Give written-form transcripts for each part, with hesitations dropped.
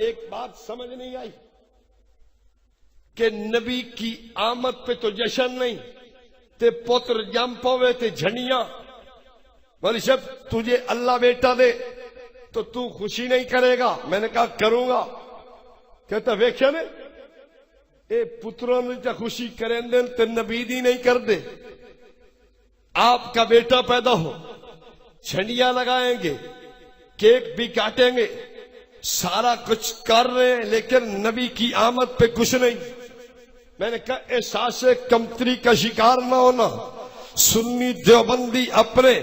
ایک بات سمجھ نہیں آئی کہ نبی کی آمد پہ تو جشن نہیں تے پوتر جم پوے تے جھنیاں بولی شب تجھے اللہ بیٹا دے تو تو خوشی نہیں کرے گا؟ میں نے کہا کروں گا۔ کہتا ویکھیا نے اے پتروں نے تا خوشی کریں دیں تے نبی دی نہیں کر دے۔ آپ کا بیٹا پیدا ہو، جھنڈیاں لگائیں گے، کیک بھی کاٹیں گے، سارا کچھ کر رہے ہیں، لیکن نبی کی آمد پہ کچھ نہیں۔ میں نے کہا احساس کمتری کا شکار نہ ہونا، سنی دیوبندی اپنے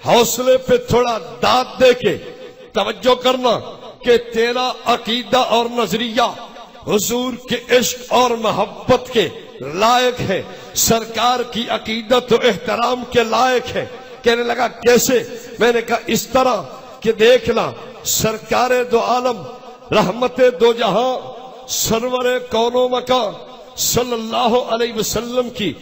حوصلے پہ تھوڑا داد دے کے توجہ کرنا کہ تیرا عقیدہ اور نظریہ حضور کے عشق اور محبت کے لائق ہے، سرکار کی عقیدت و احترام کے لائق ہے۔ کہنے لگا کیسے؟ میں نے کہا اس طرح کہ دیکھنا سرکار دو عالم رحمت دو جہاں سرور کون و مکان صلی اللہ علیہ وسلم کی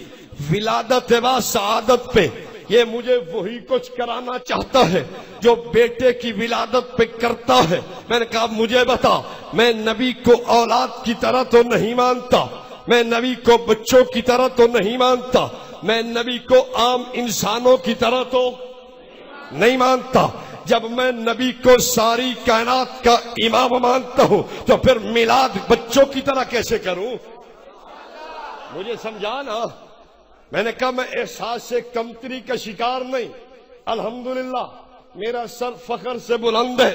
ولادت و سعادت پہ یہ مجھے وہی کچھ کرانا چاہتا ہے جو بیٹے کی ولادت پہ کرتا ہے۔ میں نے کہا مجھے بتا، میں نبی کو اولاد کی طرح تو نہیں مانتا، میں نبی کو بچوں کی طرح تو نہیں مانتا، میں نبی کو عام انسانوں کی طرح تو نہیں مانتا۔ جب میں نبی کو ساری کائنات کا امام مانتا ہوں تو پھر میلاد بچوں کی طرح کیسے کروں؟ مجھے سمجھانا۔ میں نے کہا میں احساس سے کمتری کا شکار نہیں، الحمدللہ میرا سر فخر سے بلند ہے،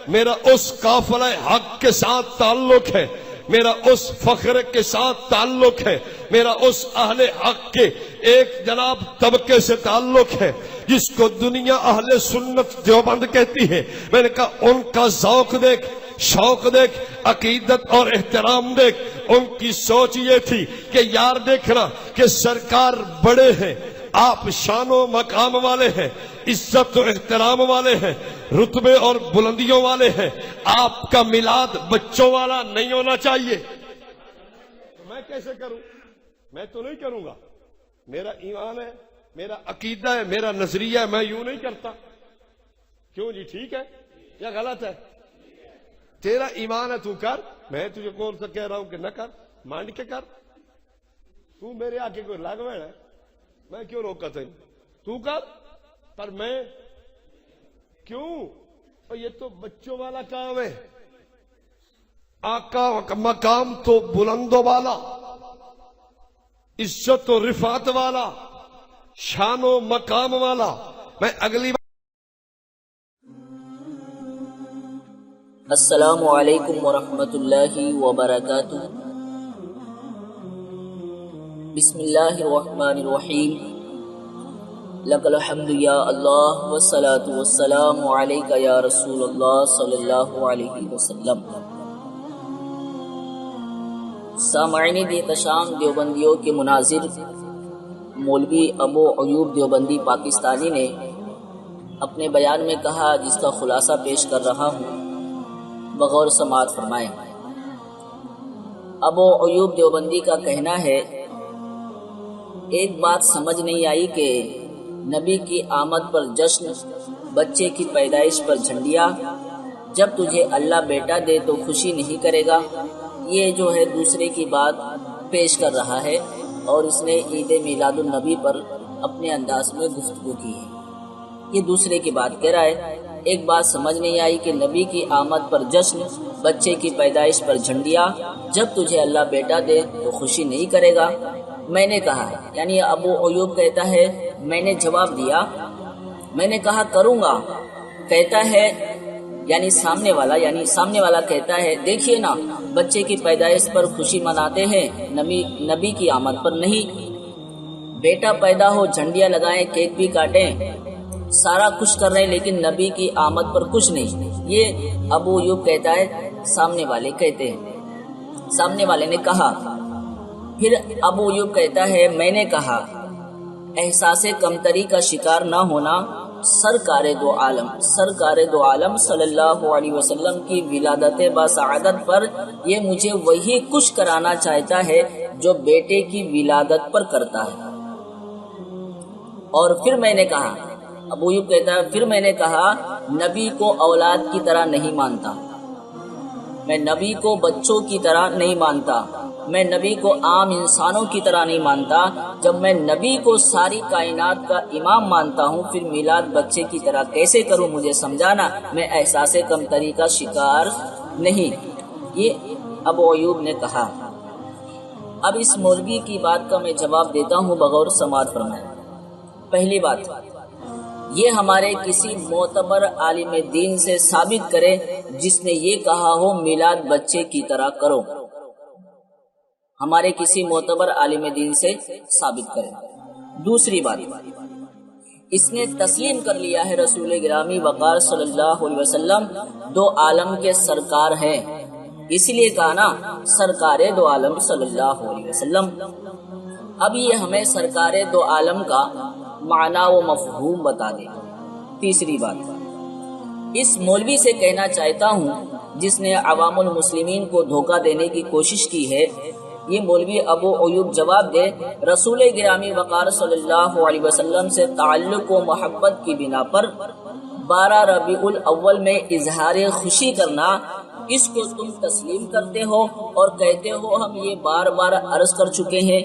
میرا اس قافلہ حق کے ساتھ تعلق ہے، میرا اس فخر کے ساتھ تعلق ہے، میرا اس اہل حق کے ایک جناب طبقے سے تعلق ہے جس کو دنیا اہل سنت دیوبند کہتی ہے۔ میں نے کہا ان کا ذوق دیکھ، شوق دیکھ، عقیدت اور احترام دیکھ۔ ان کی سوچ یہ تھی کہ یار دیکھنا کہ سرکار بڑے ہیں، آپ شان و مقام والے ہیں، عزت و احترام والے ہیں، رتبے اور بلندیوں والے ہیں، آپ کا میلاد بچوں والا نہیں ہونا چاہیے۔ تو میں کیسے کروں؟ میں تو نہیں کروں گا، میرا ایمان ہے، میرا عقیدہ ہے، میرا نظریہ ہے، میں یوں نہیں کرتا۔ کیوں جی ٹھیک ہے یا غلط ہے؟ تیرا ایمان ہے تو کر، میں تجھے کون سا کہہ رہا ہوں کہ نہ کر، مانڈ کے کر۔ تو میرے آگے کوئی لگ ہے، میں کیوں روکا تھا؟ تو کر، پر میں کیوں؟ اور یہ تو بچوں والا کام ہے، آقا مقام تو بلندوں والا، عزت و رفعت والا، شان و مقام والا۔ میں اگلی السلام علیکم ورحمۃ اللہ وبرکاتہ۔ بسم اللہ الرحمن الرحیم۔ لک الحمد یا اللہ والصلاة والسلام علیک یا رسول اللہ صلی اللہ علیہ وسلم۔ سامعین احتشام دیوبندیوں کے مناظر مولوی ابو ایوب دیوبندی پاکستانی نے اپنے بیان میں کہا، جس کا خلاصہ پیش کر رہا ہوں، بغور سماعت فرمائیں۔ ابو ایوب دیوبندی کا کہنا ہے، ایک بات سمجھ نہیں آئی کہ نبی کی آمد پر جشن، بچے کی پیدائش پر جھنڈیاں، جب تجھے اللہ بیٹا دے تو خوشی نہیں کرے گا۔ یہ جو ہے دوسرے کی بات پیش کر رہا ہے اور اس نے عید میلاد النبی پر اپنے انداز میں گفتگو کی ہے۔ یہ دوسرے کی بات کہہ رہا ہے۔ ایک بات سمجھ نہیں آئی کہ نبی کی آمد پر جشن، بچے کی پیدائش پر جھنڈیاں، جب تجھے اللہ بیٹا دے تو خوشی نہیں کرے گا۔ میں نے کہا، یعنی ابو ایوب کہتا ہے، میں نے جواب دیا، میں نے کہا کروں گا۔ کہتا ہے یعنی سامنے والا کہتا ہے، دیکھیے نا، بچے کی پیدائش پر خوشی مناتے ہیں، نبی کی آمد پر نہیں۔ بیٹا پیدا ہو، جھنڈیاں لگائیں، کیک بھی کاٹیں، سارا کچھ کر رہے ہیں، لیکن نبی کی آمد پر کچھ نہیں۔ یہ ابو ایوب کہتا ہے، سامنے والے کہتے ہیں۔ سامنے والے نے کہا، پھر ابو ایوب کہتا ہے، میں نے کہا احساس کمتری کا شکار نہ ہونا، سرکار دو عالم صلی اللہ علیہ وسلم کی ولادت بسعادت پر یہ مجھے وہی کچھ کرانا چاہتا ہے جو بیٹے کی ولادت پر کرتا ہے۔ اور پھر میں نے کہا، ابو ایوب کہتا ہے، پھر میں نے کہا نبی کو اولاد کی طرح نہیں مانتا، میں نبی کو بچوں کی طرح نہیں مانتا، میں نبی کو عام انسانوں کی طرح نہیں مانتا۔ جب میں نبی کو ساری کائنات کا امام مانتا ہوں، پھر میلاد بچے کی طرح کیسے کروں؟ مجھے سمجھانا، میں احساس کمتری کا شکار نہیں۔ یہ ابو ایوب نے کہا۔ اب اس مولوی کی بات کا میں جواب دیتا ہوں، بغور سماعت فرمائیں۔ پہلی بات، یہ ہمارے کسی معتبر عالم دین سے ثابت کرے جس نے یہ کہا ہو میلاد بچے کی طرح کرو، ہمارے کسی معتبر عالم دین سے ثابت کرے۔ دوسری بات، اس نے تسلیم کر لیا ہے رسول گرامی وقار صلی اللہ علیہ وسلم دو عالم کے سرکار ہیں، اس لیے کہا نا سرکار دو عالم صلی اللہ علیہ وسلم۔ اب یہ ہمیں سرکار دو عالم کا معنی و مفہوم بتا دے۔ تیسری بات، اس مولوی سے کہنا چاہتا ہوں جس نے عوام المسلمین کو دھوکہ دینے کی کوشش کی ہے، یہ مولوی ابو ایوب جواب دے، رسول گرامی وقار صلی اللہ علیہ وسلم سے تعلق و محبت کی بنا پر 12 ربیع الاول میں اظہار خوشی کرنا، اس کو تم تسلیم کرتے ہو اور کہتے ہو ہم یہ بار بار عرض کر چکے ہیں۔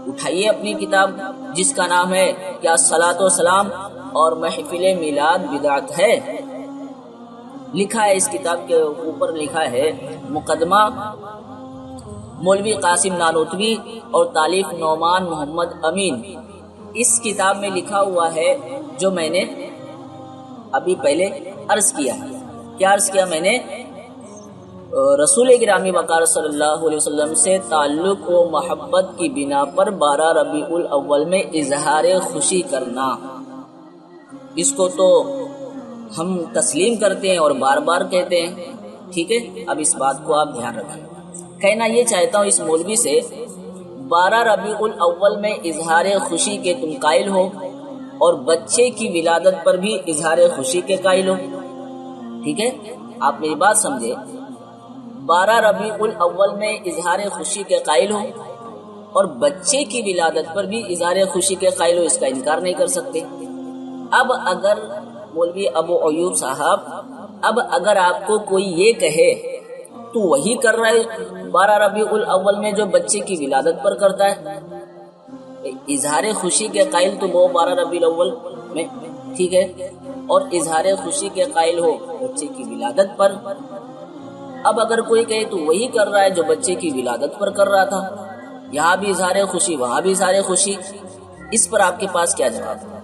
اٹھائیے اپنی کتاب جس کا نام ہے کیا صلاۃ و سلام اور محفل میلاد بدعت ہے، لکھا ہے اس کتاب کے اوپر لکھا ہے مقدمہ مولوی قاسم نانوتوی اور تالیف نعمان محمد امین۔ اس کتاب میں لکھا ہوا ہے جو میں نے ابھی پہلے عرض کیا ہے۔ کیا عرض کیا میں نے؟ رسول گرامی وقار صلی اللہ علیہ وسلم سے تعلق و محبت کی بنا پر 12 ربیع الاول میں اظہار خوشی کرنا، اس کو تو ہم تسلیم کرتے ہیں اور بار بار کہتے ہیں۔ ٹھیک ہے، اب اس بات کو آپ دھیان رکھیں۔ کہنا یہ چاہتا ہوں اس مولوی سے 12 ربیع الاول میں اظہار خوشی کے تم قائل ہو اور بچے کی ولادت پر بھی اظہار خوشی کے قائل ہو۔ ٹھیک ہے، آپ میری بات سمجھے، 12 ربیع الاول میں اظہار خوشی کے قائل ہو اور بچے کی ولادت پر بھی اظہار خوشی کے قائل ہو، اس کا انکار نہیں کر سکتے۔ اب اگر مولوی ابو ایوب صاحب، اب اگر آپ کو کوئی یہ کہے تو وہی کر رہا ہے 12 ربیع الاول میں جو بچے کی ولادت پر کرتا ہے، اظہار خوشی کے قائل تو وہ 12 ربیع الاول میں، ٹھیک ہے، اور اظہار خوشی کے قائل ہو بچے کی ولادت پر۔ اب اگر کوئی کہے تو وہی کر رہا ہے جو بچے کی ولادت پر کر رہا تھا، یہاں بھی اظہار خوشی وہاں بھی اظہار خوشی، اس پر آپ کے پاس کیا جواب ہے؟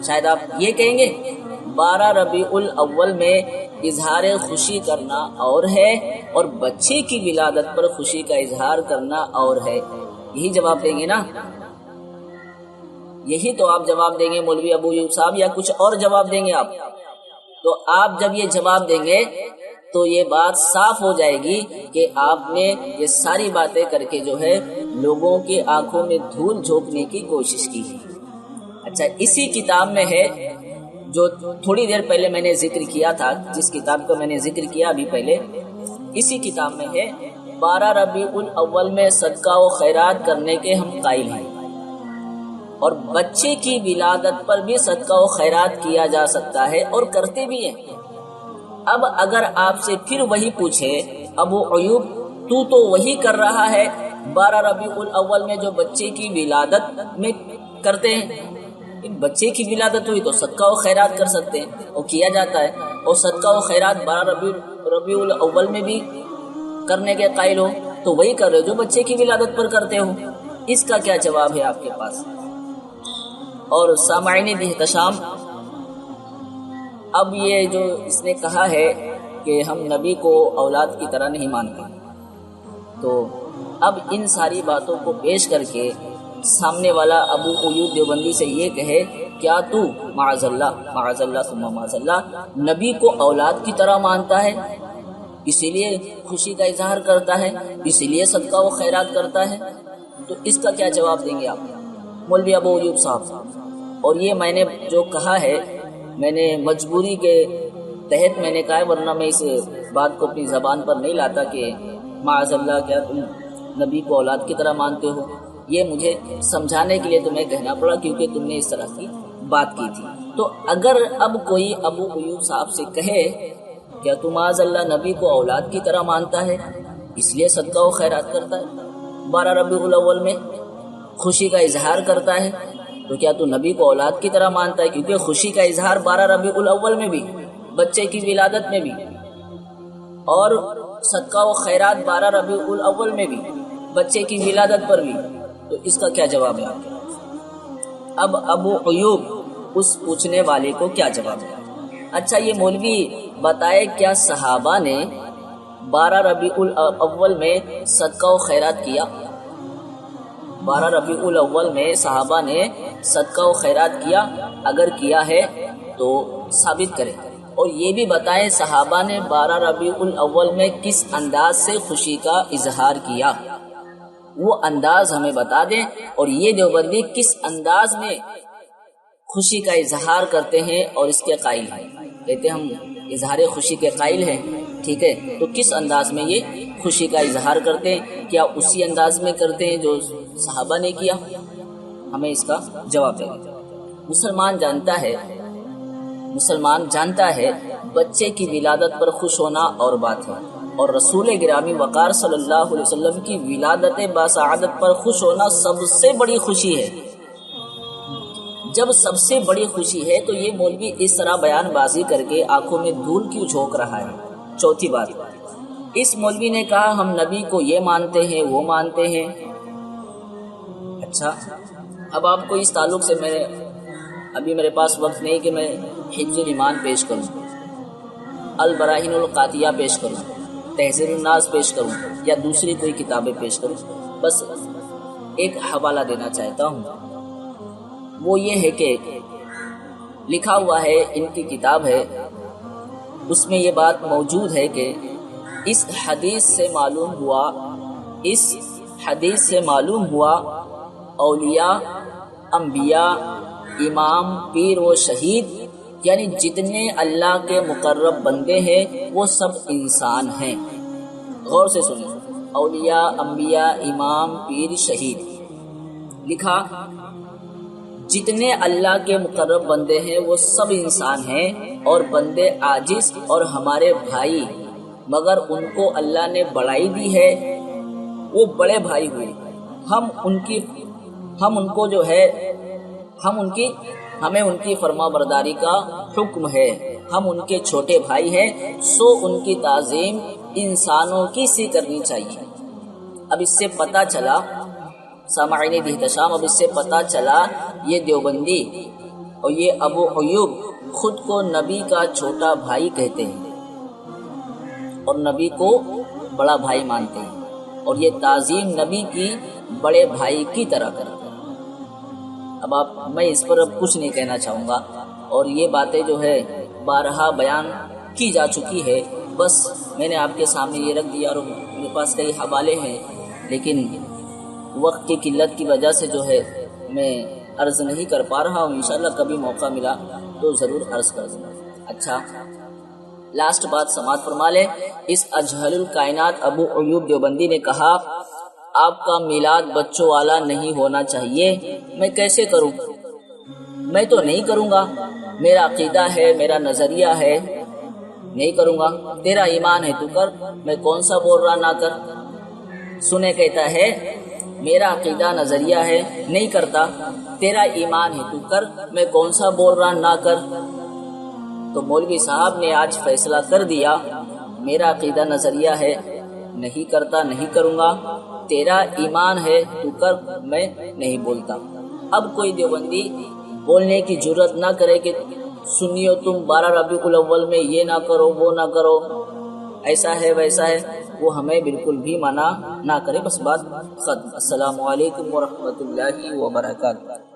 شاید آپ یہ کہیں گے 12 ربیع الاول میں اظہار خوشی کرنا اور ہے اور بچے کی ولادت پر خوشی کا اظہار کرنا اور ہے، یہی جواب دیں گے نا؟ یہی تو آپ جواب دیں گے مولوی ابو ایوب صاحب، یا کچھ اور جواب دیں گے آپ؟ تو آپ جب یہ جواب دیں گے تو یہ بات صاف ہو جائے گی کہ آپ نے یہ ساری باتیں کر کے جو ہے لوگوں کی آنکھوں میں دھول جھونکنے کی کوشش کی ہے۔ اچھا، اسی کتاب میں ہے جو تھوڑی دیر پہلے میں نے ذکر کیا تھا، جس کتاب کا میں نے ذکر کیا ابھی پہلے، اسی کتاب میں ہے 12 ربیع الاول میں صدقہ و خیرات کرنے کے ہم قائل ہیں اور بچے کی ولادت پر بھی صدقہ و خیرات کیا جا سکتا ہے اور کرتے بھی ہیں۔ اب اگر آپ سے پھر وہی پوچھے ابو ایوب تو وہی کر رہا ہے 12 ربیع الاول میں جو بچے کی ولادت میں کرتے ہیں، بچے کی ولادت ہوئی تو صدقہ و خیرات کر سکتے ہیں اور کیا جاتا ہے، اور صدقہ و خیرات 12 ربیع الاول میں بھی کرنے کے قائل ہو تو وہی کر رہے جو بچے کی ولادت پر کرتے ہو، اس کا کیا جواب ہے آپ کے پاس؟ اور سامعین احتشام، اب یہ جو اس نے کہا ہے کہ ہم نبی کو اولاد کی طرح نہیں مانتے، تو اب ان ساری باتوں کو پیش کر کے سامنے والا ابو ایوب دیوبندی سے یہ کہے کیا تو معاذ اللہ ثم معاذ اللہ نبی کو اولاد کی طرح مانتا ہے، اسی لیے خوشی کا اظہار کرتا ہے، اسی لیے صدقہ و خیرات کرتا ہے، تو اس کا کیا جواب دیں گے آپ مولوی ابو ایوب صاحب؟ اور یہ میں نے جو کہا ہے میں نے مجبوری کے تحت میں نے کہا ہے، ورنہ میں اس بات کو اپنی زبان پر نہیں لاتا کہ معاذ اللہ کیا تم نبی کو اولاد کی طرح مانتے ہو، یہ مجھے سمجھانے کے لیے تمہیں کہنا پڑا کیونکہ تم نے اس طرح کی بات کی تھی۔ تو اگر اب کوئی ابو ایوب صاحب سے کہے کیا تو معاذ اللہ نبی کو اولاد کی طرح مانتا ہے اس لیے صدقہ و خیرات کرتا ہے؟ 12 ربیع الاول میں خوشی کا اظہار کرتا ہے، تو کیا تو نبی کو اولاد کی طرح مانتا ہے؟ کیونکہ خوشی کا اظہار 12 ربیع الاول میں بھی، بچے کی ولادت میں بھی، اور صدقہ و خیرات 12 ربیع الاول میں بھی، بچے کی ولادت پر بھی. تو اس کا کیا جواب ہے آپ کے؟ اب ابو ایوب اس پوچھنے والے کو کیا جواب ہے؟ اچھا یہ مولوی بتائے کیا صحابہ نے 12 ربیع الاول میں صدقہ و خیرات کیا؟ 12 ربیع الاول میں صحابہ نے صدقہ و خیرات کیا؟ اگر کیا ہے تو ثابت کرے، اور یہ بھی بتائیں صحابہ نے 12 ربیع الاول میں کس انداز سے خوشی کا اظہار کیا، وہ انداز ہمیں بتا دیں. اور یہ دیوبندی کس انداز میں خوشی کا اظہار کرتے ہیں اور اس کے قائل ہیں؟ کہتے ہیں ہم اظہار خوشی کے قائل ہیں، ٹھیک ہے، تو کس انداز میں یہ خوشی کا اظہار کرتے ہیں؟ کیا اسی انداز میں کرتے ہیں جو صحابہ نے کیا؟ ہمیں اس کا جواب دیں. مسلمان جانتا ہے بچے کی ولادت پر خوش ہونا اور بات ہے، اور رسول گرامی وقار صلی اللہ علیہ وسلم کی ولادت باسعادت پر خوش ہونا سب سے بڑی خوشی ہے. جب سب سے بڑی خوشی ہے تو یہ مولوی اس طرح بیان بازی کر کے آنکھوں میں دھول کیوں جھونک رہا ہے؟ چوتھی بات، اس مولوی نے کہا ہم نبی کو یہ مانتے ہیں وہ مانتے ہیں. اچھا اب آپ کو اس تعلق سے ابھی میرے پاس وقت نہیں کہ میں حفظ الایمان پیش کروں، البراہین القاطعیہ پیش کروں، تحذیر الناس پیش کروں، یا دوسری کوئی کتابیں پیش کروں. بس ایک حوالہ دینا چاہتا ہوں، وہ یہ ہے کہ لکھا ہوا ہے، ان کی کتاب ہے، اس میں یہ بات موجود ہے کہ اس حدیث سے معلوم ہوا اولیاء، انبیاء، امام، پیر و شہید، یعنی جتنے اللہ کے مقرب بندے ہیں وہ سب انسان ہیں. غور سے سنیں، اولیاء، انبیاء، امام، پیر، شہید، لکھا جتنے اللہ کے مقرب بندے ہیں وہ سب انسان ہیں، اور بندے عاجز اور ہمارے بھائی، مگر ان کو اللہ نے بڑائی دی ہے، وہ بڑے بھائی ہوئے. ہمیں ان کی فرما برداری کا حکم ہے، ہم ان کے چھوٹے بھائی ہیں، سو ان کی تعظیم انسانوں کی سی کرنی چاہیے. اب اس سے پتہ چلا، سامعین احتشام، اب اس سے پتہ چلا یہ دیوبندی اور یہ ابو ایوب خود کو نبی کا چھوٹا بھائی کہتے ہیں اور نبی کو بڑا بھائی مانتے ہیں، اور یہ تعظیم نبی کی بڑے بھائی کی طرح کرتے ہیں. اب میں اس پر اب کچھ نہیں کہنا چاہوں گا، اور یہ باتیں جو ہے بارہا بیان کی جا چکی ہے. بس میں نے آپ کے سامنے یہ رکھ دیا، اور میرے پاس کئی حوالے ہیں، لیکن وقت کی قلت کی وجہ سے جو ہے میں عرض نہیں کر پا رہا ہوں. انشاءاللہ کبھی موقع ملا تو ضرور عرض کر دوں. اچھا لاسٹ بات سماعت فرما لیں. اس اجہل الکائنات ابو ایوب دیوبندی نے کہا آپ کا میلاد بچوں والا نہیں ہونا چاہیے. میں کیسے کروں؟ میں تو نہیں کروں گا، میرا عقیدہ ہے، میرا نظریہ ہے، نہیں کروں گا. تیرا ایمان ہے تو کر، میں کون سا بول رہا نہ کر. سنے کہتا ہے میرا عقیدہ نظریہ ہے، نہیں کرتا، تیرا ایمان ہے تو کر، میں کون سا بول رہا نہ کر. تو مولوی صاحب نے آج فیصلہ کر دیا، میرا عقیدہ نظریہ ہے، نہیں کرتا، نہیں کروں گا، تیرا ایمان ہے تو کر، میں نہیں بولتا. اب کوئی دیوبندی بولنے کی جرت نہ کرے کہ سنیو تم 12 ربیع الاول میں یہ نہ کرو، وہ نہ کرو، ایسا ہے ویسا ہے، وہ ہمیں بالکل بھی منع نہ کرے. بس بات ختم. السلام علیکم ورحمۃ اللہ وبرکاتہ.